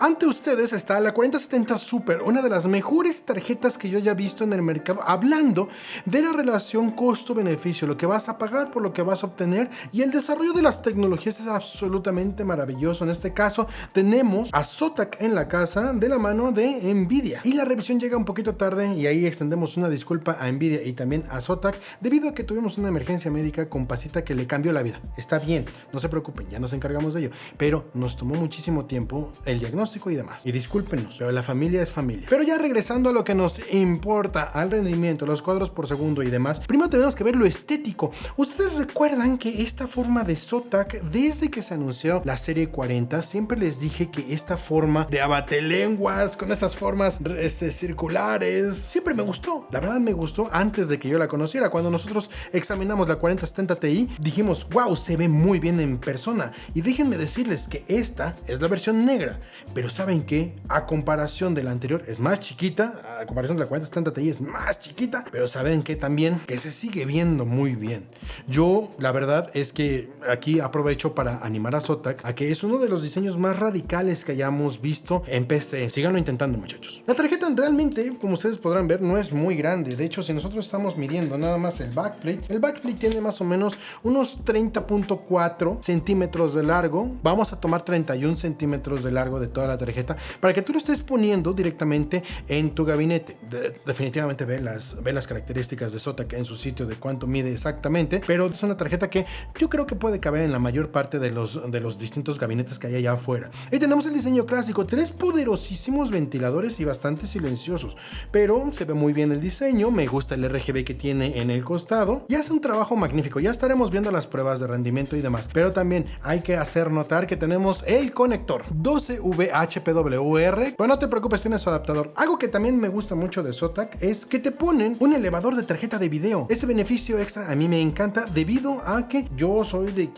Ante ustedes está la 4070 Super, una de las mejores tarjetas que yo haya visto en el mercado, hablando de la relación costo-beneficio, lo que vas a pagar por lo que vas a obtener, y el desarrollo de las tecnologías es absolutamente maravilloso. En este caso tenemos a Zotac en la casa de la mano de Nvidia, y la revisión llega un poquito tarde, y ahí extendemos una disculpa a Nvidia y también a Zotac debido a que tuvimos una emergencia médica con Pasita que le cambió la vida. Está bien, no se preocupen, ya nos encargamos de ello, pero nos tomó muchísimo tiempo el diagnóstico y demás. Y discúlpenos, pero la familia es familia. Pero ya regresando a lo que nos importa, al rendimiento, los cuadros por segundo y demás, primero tenemos que ver lo estético. Ustedes recuerdan que esta forma de Zotac, desde que se anunció la serie 40, siempre les dije que esta forma de abatelenguas, con estas formas circulares, siempre me gustó. La verdad me gustó antes de que yo la conociera. Cuando nosotros examinamos la 4070 Ti, dijimos, wow, se ve muy bien en persona. Y déjenme decirles que esta es la versión negra. Pero ¿saben qué? A comparación de la anterior es más chiquita, a comparación de la 4070 Ti es más chiquita, pero ¿saben qué? También que se sigue viendo muy bien. Yo, la verdad es que aquí aprovecho para animar a Zotac a que es uno de los diseños más radicales que hayamos visto en PC. Síganlo intentando, muchachos. La tarjeta realmente, como ustedes podrán ver, no es muy grande. De hecho, si nosotros estamos midiendo nada más el backplate tiene más o menos unos 30.4 centímetros de largo. Vamos a tomar 31 centímetros de largo de toda la tarjeta para que tú lo estés poniendo directamente en tu gabinete. Definitivamente ve las características de Zotac en su sitio de cuánto mide exactamente, pero es una tarjeta que yo creo que puede caber en la mayor parte de los distintos gabinetes que hay allá afuera. Y tenemos el diseño clásico, 3 poderosísimos ventiladores y bastante silenciosos, pero se ve muy bien el diseño. Me gusta el RGB que tiene en el costado y hace un trabajo magnífico. Ya estaremos viendo las pruebas de rendimiento y demás, pero también hay que hacer notar que tenemos el conector 12VHPWR, pero no te preocupes, tienes su adaptador. Algo que también me gusta mucho de Zotac es que te ponen un elevador de tarjeta de video. Ese beneficio extra a mí me encanta debido a que yo soy de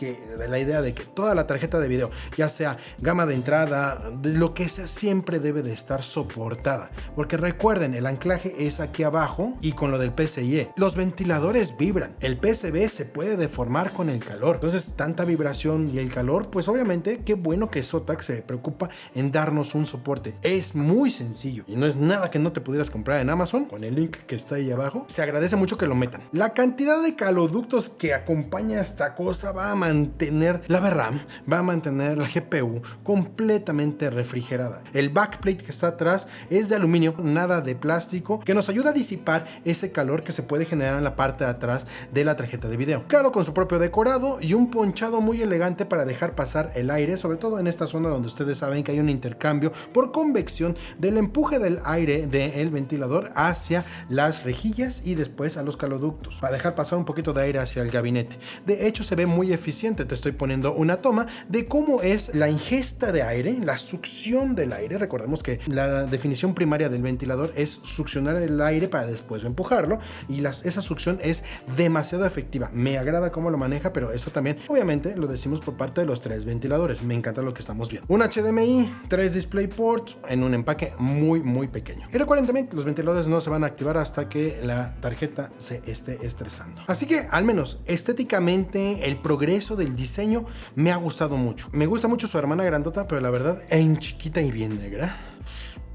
la idea de que toda la tarjeta de video, ya sea gama de entrada, de lo que sea, siempre debe de estar soportada, porque recuerden, el anclaje es aquí abajo y con lo del PCIe, los ventiladores vibran, el PCB se puede deformar con el calor, entonces tanta vibración y el calor, pues obviamente qué bueno que Zotac se preocupa en darnos un soporte. Es muy sencillo y no es nada que no te pudieras comprar en Amazon con el link que está ahí abajo. Se agradece mucho que lo metan. La cantidad de caloductos que acompaña esta cosa va a mantener la VRAM, va a mantener la GPU completamente refrigerada. El backplate que está atrás es de aluminio, nada de plástico, que nos ayuda a disipar ese calor que se puede generar en la parte de atrás de la tarjeta de video. Claro, con su propio decorado y un ponchado muy elegante para dejar pasar el aire, sobre todo en esta zona donde ustedes saben que hay un intercambio por convección del empuje del aire del ventilador hacia las rejillas y después a los caloductos, para dejar pasar un poquito de aire hacia el gabinete. De hecho, se ve muy eficiente. Te estoy poniendo una toma de cómo es la ingesta de aire, la succión del aire. Recordemos que la definición primaria del ventilador es succionar el aire para después empujarlo, y esa succión es demasiado efectiva. Me agrada cómo lo maneja, pero eso también obviamente lo decimos por parte de los 3 ventiladores. Me encanta lo que estamos viendo. Un HDMI, 3 DisplayPorts en un empaque muy pequeño. Y recuerden también que los ventiladores no se van a activar hasta que la tarjeta se esté estresando. Así que al menos estéticamente el progreso del diseño me ha gustado mucho. Me gusta mucho su hermana grandota, pero la verdad en chiquita y bien negra,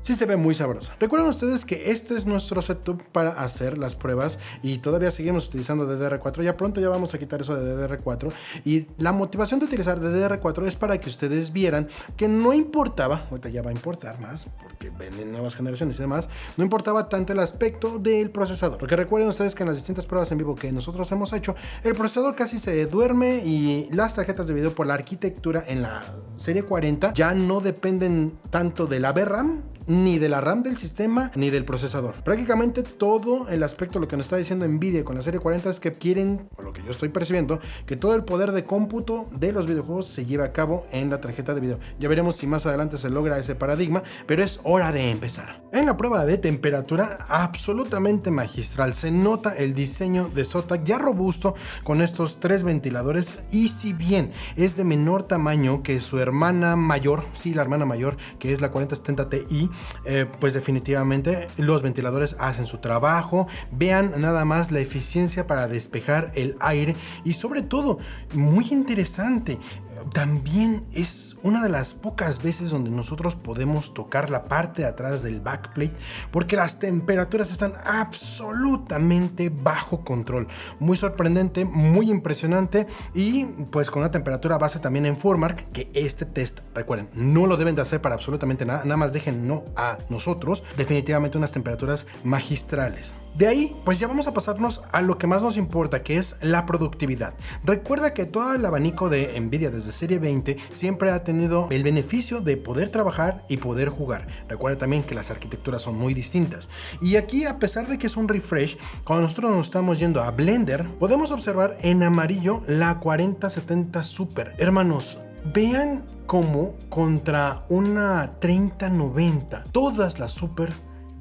sí se ve muy sabrosa. Recuerden ustedes que este es nuestro setup para hacer las pruebas y todavía seguimos utilizando DDR4. Ya pronto ya vamos a quitar eso de DDR4, y la motivación de utilizar DDR4 es para que ustedes vieran que no importaba, ahorita ya va a importar más porque ven en nuevas generaciones y demás, no importaba tanto el aspecto del procesador, porque recuerden ustedes que en las distintas pruebas en vivo que nosotros hemos hecho, el procesador casi se duerme y las tarjetas de video, por la arquitectura en la serie 40, ya no dependen tanto de la VRAM, ni de la RAM del sistema, ni del procesador. Prácticamente todo el aspecto, lo que nos está diciendo Nvidia con la serie 40 es que quieren, o lo que yo estoy percibiendo, que todo el poder de cómputo de los videojuegos se lleve a cabo en la tarjeta de video. Ya veremos si más adelante se logra ese paradigma, pero es hora de empezar. En la prueba de temperatura, absolutamente magistral. Se nota el diseño de Zotac ya robusto con estos 3 ventiladores, y si bien es de menor tamaño que su hermana mayor, sí, la hermana mayor, que es la 4070 Ti, pues definitivamente los ventiladores hacen su trabajo. Vean nada más la eficiencia para despejar el aire, y sobre todo, muy interesante, también es una de las pocas veces donde nosotros podemos tocar la parte de atrás del backplate, porque las temperaturas están absolutamente bajo control. Muy sorprendente, muy impresionante, y pues con una temperatura base también en Furmark, que este test, recuerden, no lo deben de hacer para absolutamente nada, nada más déjenlo a nosotros. Definitivamente unas temperaturas magistrales. De ahí, pues ya vamos a pasarnos a lo que más nos importa, que es la productividad. Recuerda que todo el abanico de Nvidia desde serie 20 siempre ha tenido el beneficio de poder trabajar y poder jugar. Recuerda también que las arquitecturas son muy distintas. Y aquí, a pesar de que es un refresh, cuando nosotros nos estamos yendo a Blender, podemos observar en amarillo la 4070 Super. Hermanos, vean cómo contra una 3090 todas las Super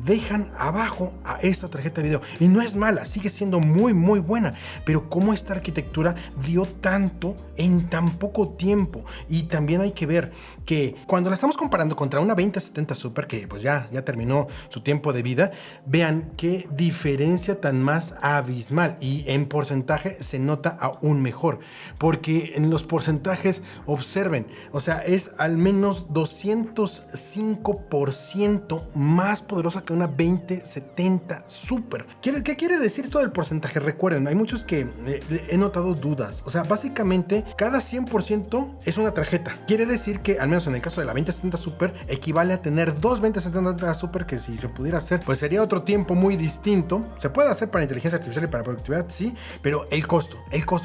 dejan abajo a esta tarjeta de video. Y no es mala, sigue siendo muy buena, pero cómo esta arquitectura dio tanto en tan poco tiempo. Y también hay que ver que cuando la estamos comparando contra una 2070 Super, que pues ya terminó su tiempo de vida, vean qué diferencia tan más abismal, y en porcentaje se nota aún mejor, porque en los porcentajes, observen, o sea, es al menos 205% más poderosa que una 2070 Super. ¿Qué quiere decir todo el porcentaje? Recuerden, hay muchos que he notado dudas. O sea, básicamente cada 100% es una tarjeta. Quiere decir que, al menos en el caso de la 2070 Super, equivale a tener dos 2070 Super, que si se pudiera hacer, pues sería otro tiempo muy distinto. Se puede hacer para inteligencia artificial y para productividad, sí, pero el costo,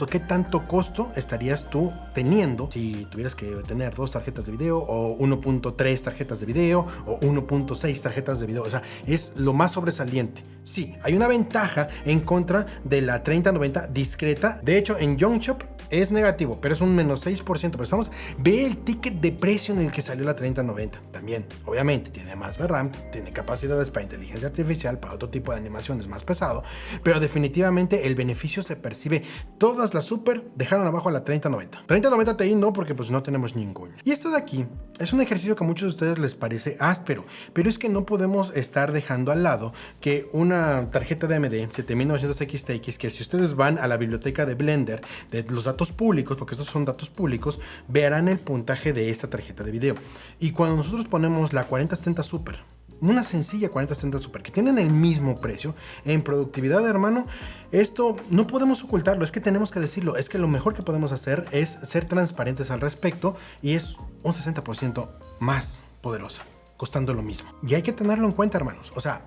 ¿qué tanto costo estarías tú teniendo si tuvieras que tener dos tarjetas de video, o 1.3 tarjetas de video, o 1.6 tarjetas de video? O sea, es lo más sobresaliente. Sí, hay una ventaja en contra de la 3090 discreta. De hecho, en Young Shop es negativo, pero es un menos 6%. Pero ve el ticket de precio en el que salió la 3090. También, obviamente, tiene más VRAM, tiene capacidades para inteligencia artificial, para otro tipo de animaciones más pesado, pero definitivamente el beneficio se percibe. Todas las Super dejaron abajo a la 3090. 3090 Ti no, porque pues no tenemos ningún. Y esto de aquí es un ejercicio que a muchos de ustedes les parece áspero, pero es que no podemos estar dejando al lado que una tarjeta de AMD 7900 XTX, que si ustedes van a la biblioteca de Blender, de los datos públicos, porque estos son datos públicos, verán el puntaje de esta tarjeta de video. Y cuando nosotros ponemos la 4070 Super, una sencilla 4070 Super, que tienen el mismo precio en productividad, hermano, esto no podemos ocultarlo, es que tenemos que decirlo. Es que lo mejor que podemos hacer es ser transparentes al respecto, y es un 60% más poderosa, costando lo mismo. Y hay que tenerlo en cuenta, hermanos. O sea,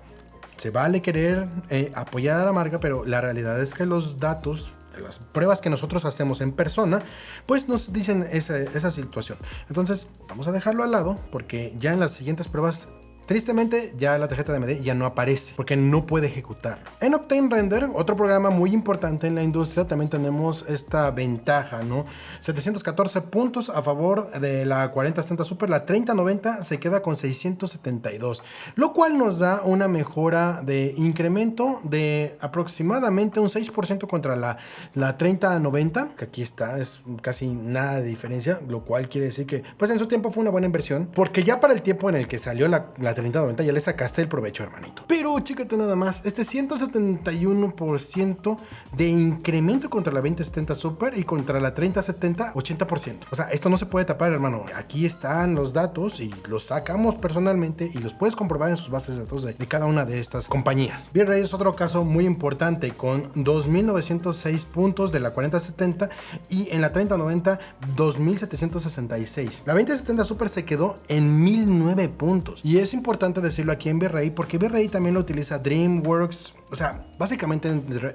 se vale querer apoyar a la marca, pero la realidad es que los datos de las pruebas que nosotros hacemos en persona, pues nos dicen esa situación. Entonces, vamos a dejarlo al lado, porque ya en las siguientes pruebas, tristemente, ya la tarjeta de AMD ya no aparece porque no puede ejecutarlo. En Octane Render, otro programa muy importante en la industria, también tenemos esta ventaja, ¿no? 714 puntos a favor de la 4070 Super. La 3090 se queda con 672, lo cual nos da una mejora de incremento de aproximadamente un 6% contra la 3090, que aquí está, es casi nada de diferencia, lo cual quiere decir que pues en su tiempo fue una buena inversión, porque ya para el tiempo en el que salió la 3090 ya le sacaste el provecho, hermanito. Pero chécate nada más, este 171% de incremento contra la 2070 Super, y contra la 3070 80%. O sea, esto no se puede tapar, hermano. Aquí están los datos y los sacamos personalmente y los puedes comprobar en sus bases de datos de cada una de estas compañías. V-Ray es otro caso muy importante, con 2906 puntos de la 4070, y en la 3090 2766. La 2070 Super se quedó en 1009 puntos, y es importante decirlo aquí en V-Ray, porque V-Ray también lo utiliza DreamWorks. O sea, básicamente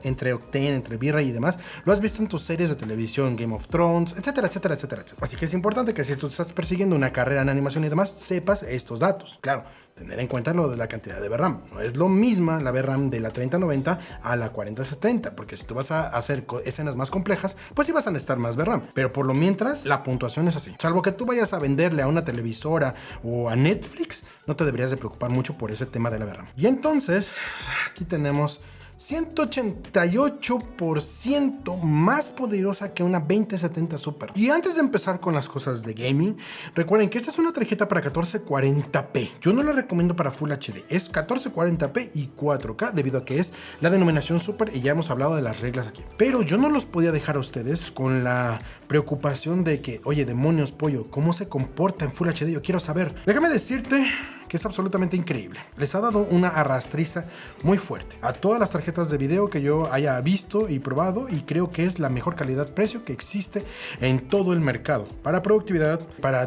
entre Octane, entre V-Ray y demás, lo has visto en tus series de televisión, Game of Thrones, etcétera, etcétera, etcétera, etcétera. Así que es importante que si tú estás persiguiendo una carrera en animación y demás, sepas estos datos. Claro, tener en cuenta lo de la cantidad de VRAM. No es lo misma la VRAM de la 3090 a la 4070, porque si tú vas a hacer escenas más complejas, pues sí vas a necesitar más VRAM. Pero por lo mientras, la puntuación es así. Salvo que tú vayas a venderle a una televisora o a Netflix, no te deberías de preocupar mucho por ese tema de la VRAM. Y entonces, aquí tenemos 188% más poderosa que una 2070 Super. Y antes de empezar con las cosas de gaming, recuerden que esta es una tarjeta para 1440p. Yo no la recomiendo para Full HD, es 1440p y 4K debido a que es la denominación Super y ya hemos hablado de las reglas aquí. Pero yo no los podía dejar a ustedes con la preocupación de que, oye, demonios, pollo, ¿cómo se comporta en Full HD? Yo quiero saber. Déjame decirte que es absolutamente increíble. Les ha dado una arrastriza muy fuerte a todas las tarjetas de video que yo haya visto y probado, y creo que es la mejor calidad-precio que existe en todo el mercado. Para productividad,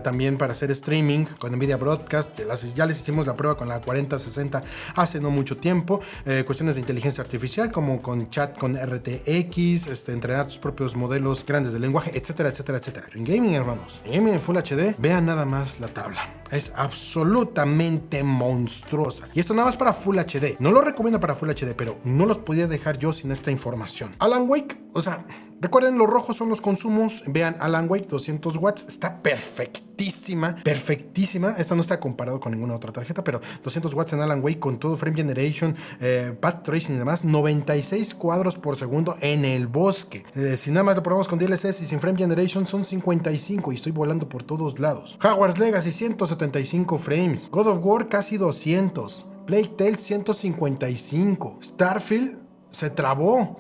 también para hacer streaming con Nvidia Broadcast, ya les hicimos la prueba con la 4060 hace no mucho tiempo. Cuestiones de inteligencia artificial como con chat con RTX, entrenar tus propios modelos grandes de lenguaje, etcétera, etcétera, etcétera. En gaming, hermanos, en gaming en Full HD, vean nada más la tabla. Es absolutamente monstruosa. Y esto nada más para Full HD. No lo recomiendo para Full HD, pero no los podía dejar yo sin esta información. Alan Wake, o sea, recuerden, los rojos son los consumos. Vean, Alan Wake 200 watts, está perfectísima, perfectísima. Esta no está comparado con ninguna otra tarjeta, pero 200 watts en Alan Wake con todo frame generation, path tracing y demás. 96 cuadros por segundo en el bosque. Si nada más lo probamos con DLSS y sin frame generation son 55 y estoy volando por todos lados. Hogwarts Legacy 175 frames. God of War casi 200. Plague Tale 155. Starfield se trabó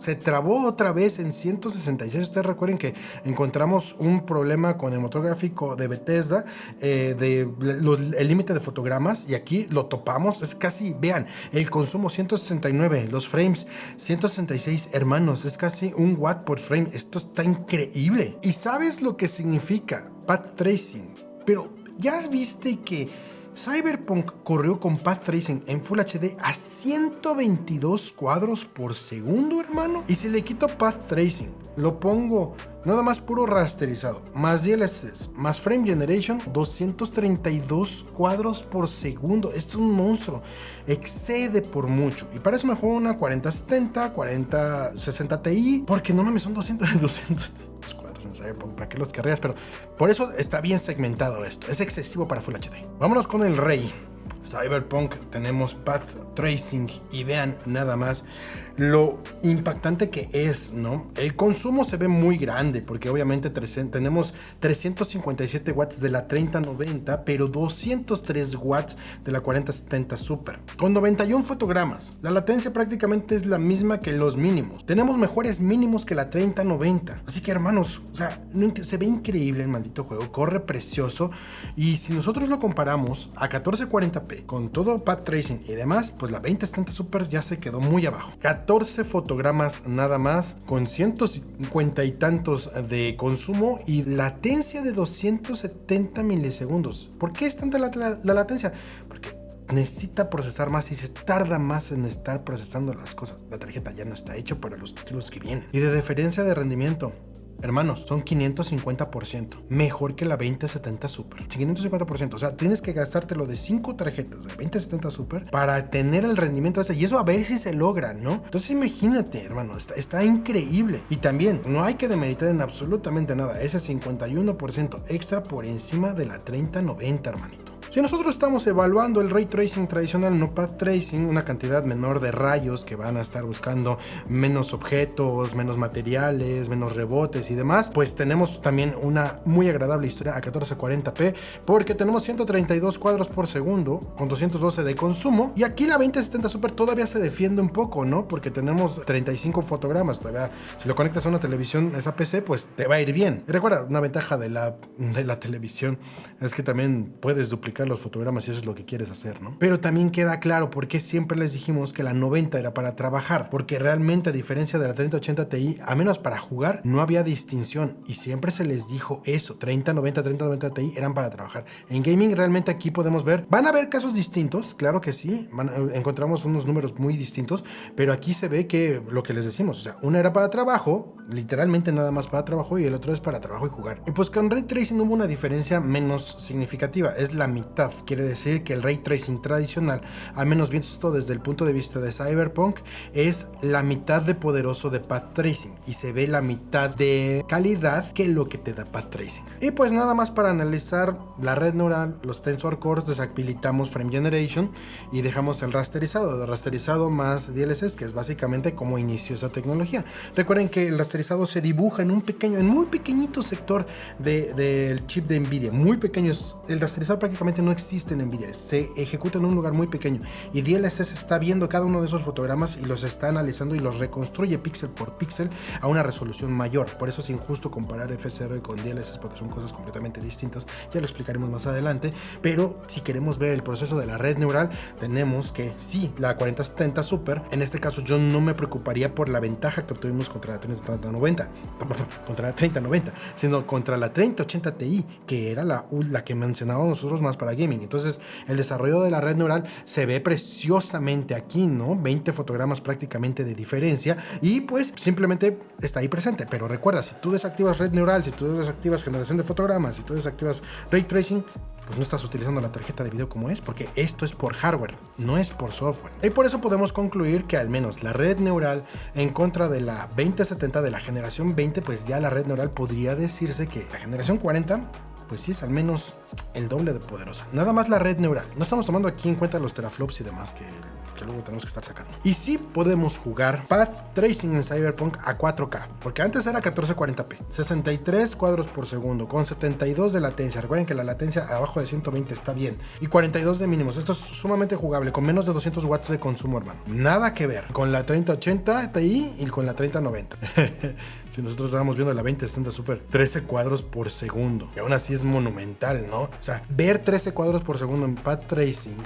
otra vez en 166. Ustedes recuerden que encontramos un problema con el motor gráfico de Bethesda, el límite de fotogramas, y aquí lo topamos. Es casi, vean, el consumo 169, los frames 166, hermanos, es casi 1 watt por frame. Esto está increíble. ¿Y sabes lo que significa path tracing? Pero ya viste que Cyberpunk corrió con path tracing en Full HD a 122 cuadros por segundo, hermano. Y si le quito path tracing, lo pongo nada más puro rasterizado, más DLSS, más frame generation, 232 cuadros por segundo. Es un monstruo, excede por mucho. Y para eso mejor una 4070, 4060 Ti, porque no mames, son 200 cuadros en Cyberpunk, ¿para qué los querrías? Pero por eso está bien segmentado esto, es excesivo para Full HD. Vámonos con el rey. Cyberpunk, tenemos path tracing y vean nada más lo impactante que es, ¿no? El consumo se ve muy grande porque obviamente tenemos 357 watts de la 3090, pero 203 watts de la 4070 Super, con 91 fotogramas. La latencia prácticamente es la misma que los mínimos. Tenemos mejores mínimos que la 3090. Así que, hermanos, o sea, se ve increíble el maldito juego, corre precioso. Y si nosotros lo comparamos a 1440p con todo path tracing y demás, pues la 2070 Super ya se quedó muy abajo. 14 fotogramas nada más, con 150 y tantos de consumo y latencia de 270 milisegundos. ¿Por qué es tanta la latencia? Porque necesita procesar más y se tarda más en estar procesando las cosas. La tarjeta ya no está hecha para los títulos que vienen. Y de diferencia de rendimiento, hermanos, son 550% mejor que la 2070 Super. 550%, o sea, tienes que gastártelo de 5 tarjetas de 2070 Super para tener el rendimiento ese, y eso a ver si se logra, ¿no? Entonces imagínate, hermano, está increíble. Y también no hay que demeritar en absolutamente nada ese 51% extra por encima de la 3090, hermanito. Si nosotros estamos evaluando el Ray Tracing tradicional, no Path Tracing, una cantidad menor de rayos que van a estar buscando menos objetos, menos materiales, menos rebotes y demás, pues tenemos también una muy agradable historia a 1440p, porque tenemos 132 cuadros por segundo con 212 de consumo, y aquí la 2070 Super todavía se defiende un poco, ¿no? Porque tenemos 35 fotogramas, todavía si lo conectas a una televisión, esa PC, pues te va a ir bien. Y recuerda, una ventaja de la televisión es que también puedes duplicar los fotogramas si eso es lo que quieres hacer, ¿no? Pero también queda claro por qué siempre les dijimos que la 90 era para trabajar, porque realmente a diferencia de la 3080 Ti, a menos para jugar, no había distinción, y siempre se les dijo eso, 3090 Ti eran para trabajar. En gaming realmente aquí podemos ver, van a haber casos distintos, claro que sí, encontramos unos números muy distintos, pero aquí se ve que lo que les decimos, o sea, una era para trabajo, literalmente nada más para trabajo, y el otro es para trabajo y jugar. Y pues con Ray Tracing hubo una diferencia menos significativa, es la mitad mitad. Quiere decir que el Ray Tracing tradicional, al menos visto desde el punto de vista de Cyberpunk, es la mitad de poderoso de Path Tracing y se ve la mitad de calidad que lo que te da Path Tracing. Y pues nada más para analizar la red neural, los Tensor Cores, deshabilitamos Frame Generation y dejamos el rasterizado más DLSS, que es básicamente como inició esa tecnología. Recuerden que el rasterizado se dibuja en muy pequeñito sector del chip de Nvidia, muy pequeños. El rasterizado prácticamente no existe en Nvidia, se ejecuta en un lugar muy pequeño y DLSS está viendo cada uno de esos fotogramas y los está analizando y los reconstruye píxel por píxel a una resolución mayor. Por eso es injusto comparar FSR con DLSS porque son cosas completamente distintas, ya lo explicaremos más adelante. Pero si queremos ver el proceso de la red neural, tenemos que sí, la 4070 Super, en este caso yo no me preocuparía por la ventaja que obtuvimos contra la 3090, sino contra la 3080 Ti, que era la que mencionábamos nosotros más para gaming. Entonces el desarrollo de la red neural se ve preciosamente aquí, ¿no? 20 fotogramas prácticamente de diferencia y pues simplemente está ahí presente. Pero recuerda, si tú desactivas red neural, si tú desactivas generación de fotogramas, si tú desactivas Ray Tracing, pues no estás utilizando la tarjeta de video como es, porque esto es por hardware, no es por software. Y por eso podemos concluir que al menos la red neural en contra de la 2070 de la generación 20, pues ya la red neural podría decirse que la generación 40 pues sí es al menos el doble de poderosa. Nada más la red neural. No estamos tomando aquí en cuenta los teraflops y demás que luego tenemos que estar sacando. Y sí podemos jugar Path Tracing en Cyberpunk a 4K, porque antes era 1440p, 63 cuadros por segundo, con 72 de latencia. Recuerden que la latencia abajo de 120 está bien. Y 42 de mínimos. Esto es sumamente jugable, con menos de 200 watts de consumo, hermano. Nada que ver con la 3080 Ti y con la 3090. Si nosotros estábamos viendo la 2070 Super, 13 cuadros por segundo. Y aún así es monumental, ¿no? O sea, ver 13 cuadros por segundo en Path Tracing,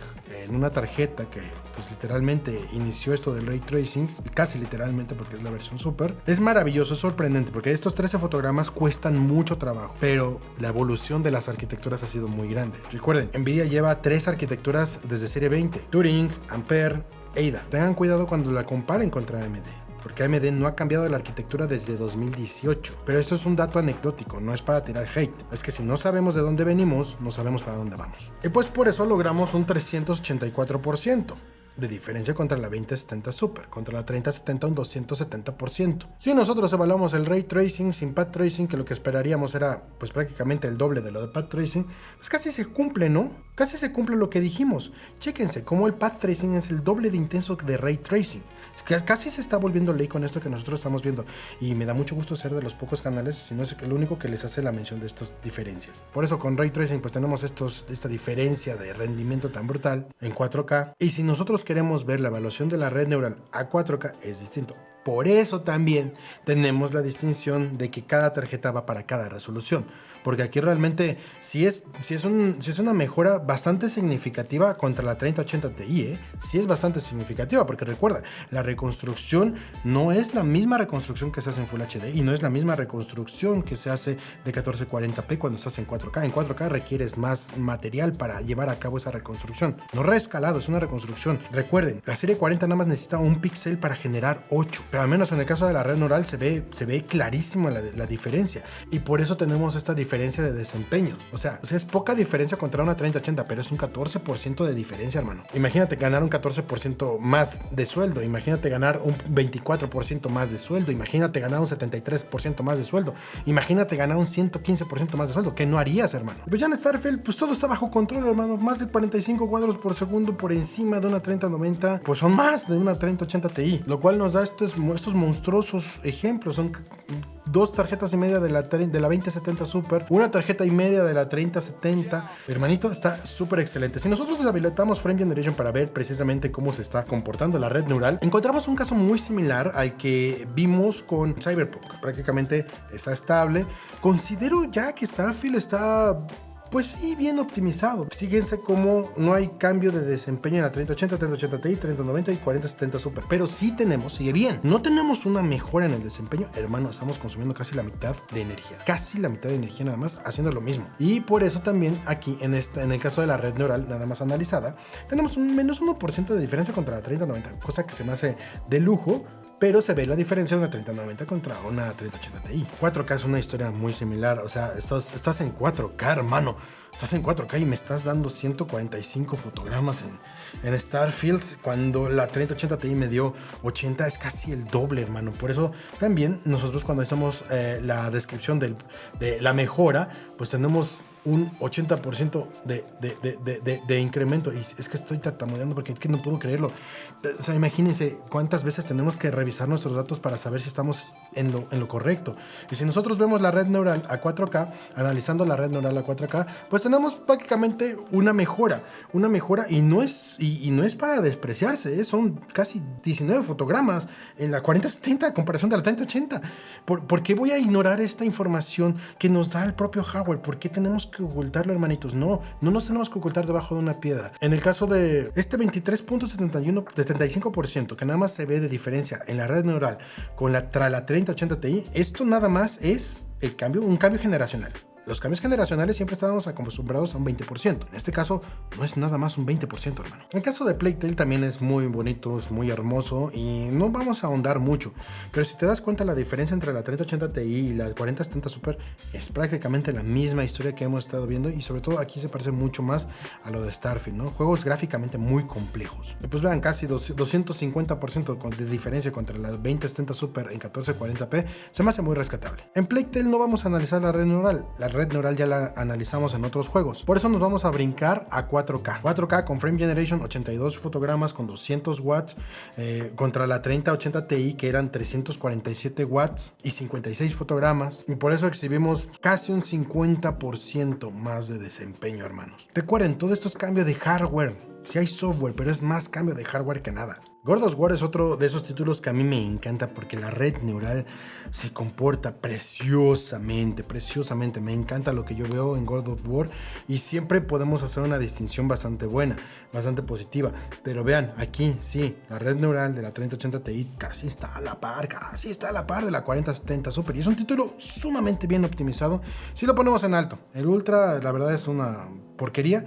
en una tarjeta que pues literalmente inició esto del Ray Tracing, casi literalmente porque es la versión Super, es maravilloso, es sorprendente, porque estos 13 fotogramas cuestan mucho trabajo, pero la evolución de las arquitecturas ha sido muy grande. Recuerden, Nvidia lleva 3 arquitecturas desde serie 20, Turing, Ampere, Ada. Tengan cuidado cuando la comparen contra AMD, porque AMD no ha cambiado la arquitectura desde 2018. Pero esto es un dato anecdótico, no es para tirar hate. Es que si no sabemos de dónde venimos, no sabemos para dónde vamos. Y pues por eso logramos un 384% de diferencia contra la 2070 Super, contra la 3070 un 270%. Si nosotros evaluamos el Ray Tracing sin Path Tracing, que lo que esperaríamos era pues prácticamente el doble de lo de Path Tracing, pues casi se cumple, ¿no? Casi se cumple lo que dijimos. Chéquense cómo el Path Tracing es el doble de intenso de Ray Tracing. Casi se está volviendo ley con esto que nosotros estamos viendo, y me da mucho gusto ser de los pocos canales, si no es el único que les hace la mención de estas diferencias. Por eso con Ray Tracing pues tenemos esta diferencia de rendimiento tan brutal en 4K, y si nosotros queremos ver la evaluación de la red neural a 4K es distinto. Por eso también tenemos la distinción de que cada tarjeta va para cada resolución, porque aquí realmente sí es una mejora bastante significativa contra la 3080 Ti, sí es bastante significativa, porque recuerda, la reconstrucción no es la misma reconstrucción que se hace en Full HD y no es la misma reconstrucción que se hace de 1440p cuando se hace en 4K. En 4K requieres más material para llevar a cabo esa reconstrucción. No reescalado, es una reconstrucción. Recuerden, la serie 40 nada más necesita un píxel para generar 8. Pero al menos en el caso de la red neural se ve clarísimo la diferencia, y por eso tenemos esta diferencia de desempeño. O sea, es poca diferencia contra una 3080, pero es un 14% de diferencia, hermano. Imagínate ganar un 14% más de sueldo, imagínate ganar un 24% más de sueldo, imagínate ganar un 73% más de sueldo, imagínate ganar un 115% más de sueldo. ¿Qué no harías, hermano? Pues ya en Starfield, pues todo está bajo control, hermano. Más de 45 cuadros por segundo por encima de una 3090, pues son más de una 3080 Ti, lo cual nos da estos monstruosos ejemplos. Son 2 tarjetas y media de la 2070 Super, una tarjeta y media de la 3070. Hermanito, está súper excelente. Si nosotros deshabilitamos Frame Generation para ver precisamente cómo se está comportando la red neural, encontramos un caso muy similar al que vimos con Cyberpunk. Prácticamente está estable. Considero ya que Starfield está pues sí, bien optimizado. Fíjense cómo no hay cambio de desempeño en la 3080, 3080 Ti, 3090 y 4070 Super. Pero sí tenemos, sigue bien. No tenemos una mejora en el desempeño. Hermano, estamos consumiendo casi la mitad de energía. Casi la mitad de energía nada más haciendo lo mismo. Y por eso también aquí, en el caso de la red neural nada más analizada, tenemos un menos 1% de diferencia contra la 3090. Cosa que se me hace de lujo. pero se ve la diferencia de una 3090 contra una 3080 Ti. 4K es una historia muy similar, o sea, estás en 4K, hermano. Estás en 4K y me estás dando 145 fotogramas en Starfield, cuando la 3080 Ti me dio 80, es casi el doble, hermano. Por eso también nosotros cuando hacemos la descripción de la mejora, pues tenemos un 80% de incremento. Y es que estoy tartamudeando porque es que no puedo creerlo. O sea, imagínense cuántas veces tenemos que revisar nuestros datos para saber si estamos en lo correcto. Y si nosotros vemos la red neural a 4K, analizando la red neural a 4K, pues tenemos prácticamente una mejora y no es para despreciarse, son casi 19 fotogramas en la 4070 a comparación de la 3080. ¿Por qué voy a ignorar esta información que nos da el propio hardware? ¿Por qué tenemos que ocultarlo, hermanitos? No nos tenemos que ocultar debajo de una piedra. En el caso de este 23.75% que nada más se ve de diferencia en la red neural con la 3080 Ti, esto nada más es un cambio generacional. Los cambios generacionales siempre estábamos acostumbrados a un 20%. En este caso, no es nada más un 20%, hermano. El caso de Plague Tale también es muy bonito, es muy hermoso y no vamos a ahondar mucho. Pero si te das cuenta, la diferencia entre la 3080 Ti y la 4070 Super es prácticamente la misma historia que hemos estado viendo, y sobre todo aquí se parece mucho más a lo de Starfield, ¿no? Juegos gráficamente muy complejos. Y pues vean, casi 250% de diferencia contra la 2070 Super en 1440p se me hace muy rescatable. En Plague Tale no vamos a analizar la red neural. La red neural ya la analizamos en otros juegos. Por eso nos vamos a brincar a 4K. 4K con Frame Generation, 82 fotogramas con 200 watts contra la 3080 Ti que eran 347 watts y 56 fotogramas. Y por eso exhibimos casi un 50% más de desempeño, hermanos. Recuerden, todo esto es cambio de hardware. Sí hay software, pero es más cambio de hardware que nada. God of War es otro de esos títulos que a mí me encanta porque la red neural se comporta preciosamente. Me encanta lo que yo veo en God of War y siempre podemos hacer una distinción bastante buena, bastante positiva. Pero vean, aquí sí, la red neural de la 3080 Ti casi está a la par de la 4070 Super. Y es un título sumamente bien optimizado si lo ponemos en alto. El Ultra, la verdad, es una porquería.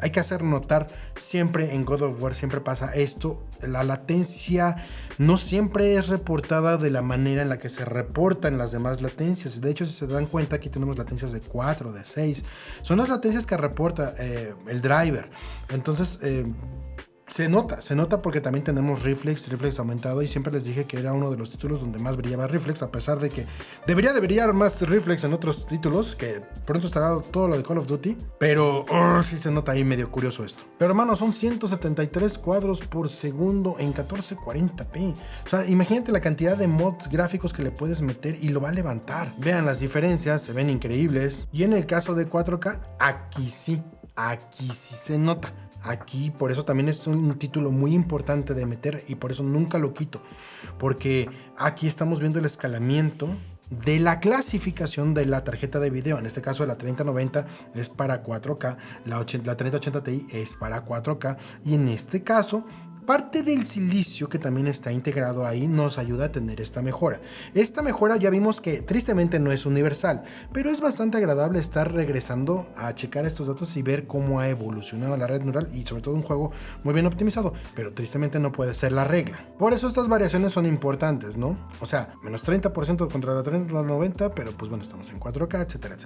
Hay que hacer notar siempre en God of War, siempre pasa esto. La latencia no siempre es reportada de la manera en la que se reportan las demás latencias. De hecho, si se dan cuenta, aquí tenemos latencias de 4, de 6. Son las latencias que reporta el driver. Entonces, se nota porque también tenemos Reflex aumentado, y siempre les dije que era uno de los títulos donde más brillaba Reflex, a pesar de que debería brillar más Reflex en otros títulos, que pronto estará todo lo de Call of Duty, pero sí se nota ahí medio curioso esto. Pero hermano, son 173 cuadros por segundo en 1440p. O sea, imagínate la cantidad de mods gráficos que le puedes meter y lo va a levantar. Vean las diferencias, se ven increíbles. Y en el caso de 4K, aquí sí se nota. Aquí, por eso también es un título muy importante de meter, y por eso nunca lo quito, porque aquí estamos viendo el escalamiento de la clasificación de la tarjeta de video. En este caso, la 3090 es para 4K, la 3080 Ti es para 4K, y en este caso parte del silicio que también está integrado ahí nos ayuda a tener esta mejora. Esta mejora ya vimos que tristemente no es universal, pero es bastante agradable estar regresando a checar estos datos y ver cómo ha evolucionado la red neural, y sobre todo un juego muy bien optimizado, pero tristemente no puede ser la regla. Por eso estas variaciones son importantes, ¿no? O sea, menos 30% contra la 3090, pero pues bueno, estamos en 4K, etcétera.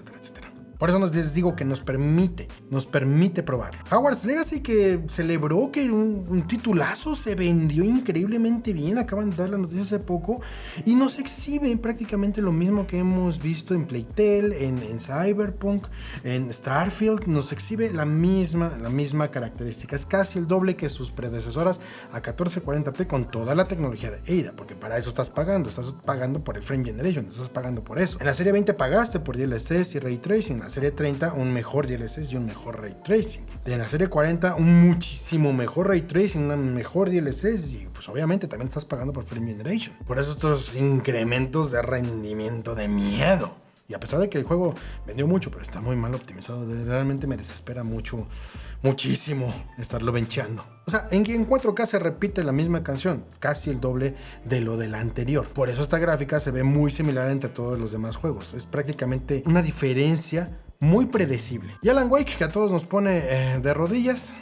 Por eso les digo que nos permite probar. Hogwarts Legacy, que celebró que un titulazo, se vendió increíblemente bien. Acaban de dar la noticia hace poco y nos exhibe prácticamente lo mismo que hemos visto en Plague Tale, en Cyberpunk, en Starfield. Nos exhibe la misma característica. Es casi el doble que sus predecesoras a 1440p con toda la tecnología de Ada, porque para eso estás pagando por el Frame Generation, estás pagando por eso. En la serie 20 pagaste por DLSS y Ray Tracing. En la serie 30 un mejor DLSS y un mejor Ray Tracing. En la serie 40 un muchísimo mejor Ray Tracing, un mejor DLSS, y pues obviamente también estás pagando por Frame Generation. Por eso estos incrementos de rendimiento de miedo. Y a pesar de que el juego vendió mucho, pero está muy mal optimizado, realmente me desespera muchísimo estarlo bencheando. O sea, en 4K se repite la misma canción, casi el doble de lo de la anterior. Por eso esta gráfica se ve muy similar entre todos los demás juegos. Es prácticamente una diferencia muy predecible. Y Alan Wake, que a todos nos pone de rodillas.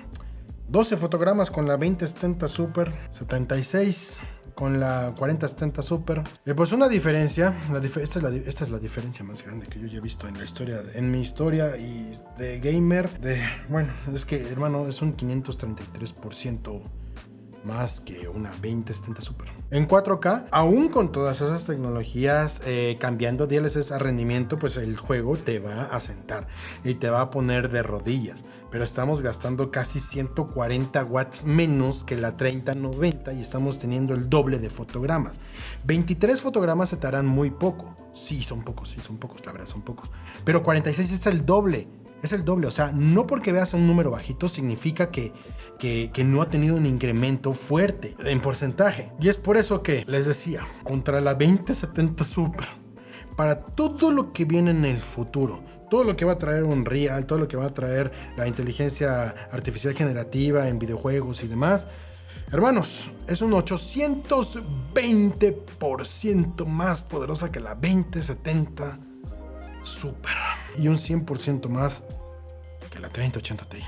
12 fotogramas con la 2070 Super, 76 con la 4070 Super. Pues una diferencia, esta es la diferencia más grande que yo ya he visto en la historia, en mi historia y de gamer. Bueno, es que, hermano, es un 533% más que una 2070 Super. En 4K, aún con todas esas tecnologías, cambiando DLSS a rendimiento, pues el juego te va a sentar y te va a poner de rodillas. Pero estamos gastando casi 140 watts menos que la 3090 y estamos teniendo el doble de fotogramas. 23 fotogramas se te harán muy poco. Sí, son pocos, la verdad son pocos. Pero 46 es el doble. Es el doble, o sea, no porque veas un número bajito significa que no ha tenido un incremento fuerte en porcentaje. Y es por eso que les decía, contra la 2070 Super, para todo lo que viene en el futuro, todo lo que va a traer Unreal, todo lo que va a traer la inteligencia artificial generativa en videojuegos y demás, hermanos, es un 820% más poderosa que la 2070 Super y un 100% más que la 3080 Ti.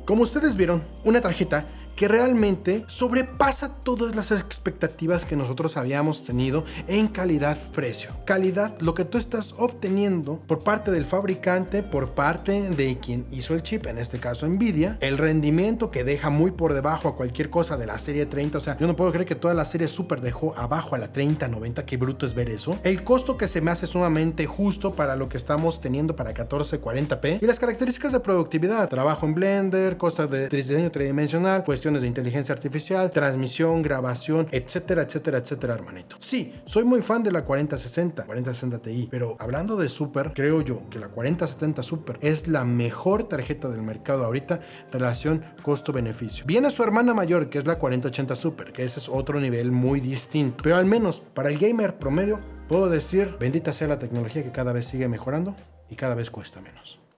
Como ustedes vieron, una tarjeta que realmente sobrepasa todas las expectativas que nosotros habíamos tenido en calidad-precio. Calidad, lo que tú estás obteniendo por parte del fabricante, por parte de quien hizo el chip, en este caso Nvidia, el rendimiento que deja muy por debajo a cualquier cosa de la serie 30, o sea, yo no puedo creer que toda la serie Super dejó abajo a la 3090, qué bruto es ver eso. El costo que se me hace sumamente justo para lo que estamos teniendo para 1440p y las características de productividad, trabajo en Blender, cosas de diseño tridimensional, cuestiones de inteligencia artificial, transmisión, grabación, etcétera, etcétera, etcétera, hermanito. Sí, soy muy fan de la 4060 Ti, pero hablando de Super, creo yo que la 4070 Super es la mejor tarjeta del mercado ahorita, relación costo-beneficio. Viene su hermana mayor, que es la 4080 Super, que ese es otro nivel muy distinto, pero al menos para el gamer promedio, puedo decir, bendita sea la tecnología que cada vez sigue mejorando y cada vez cuesta menos.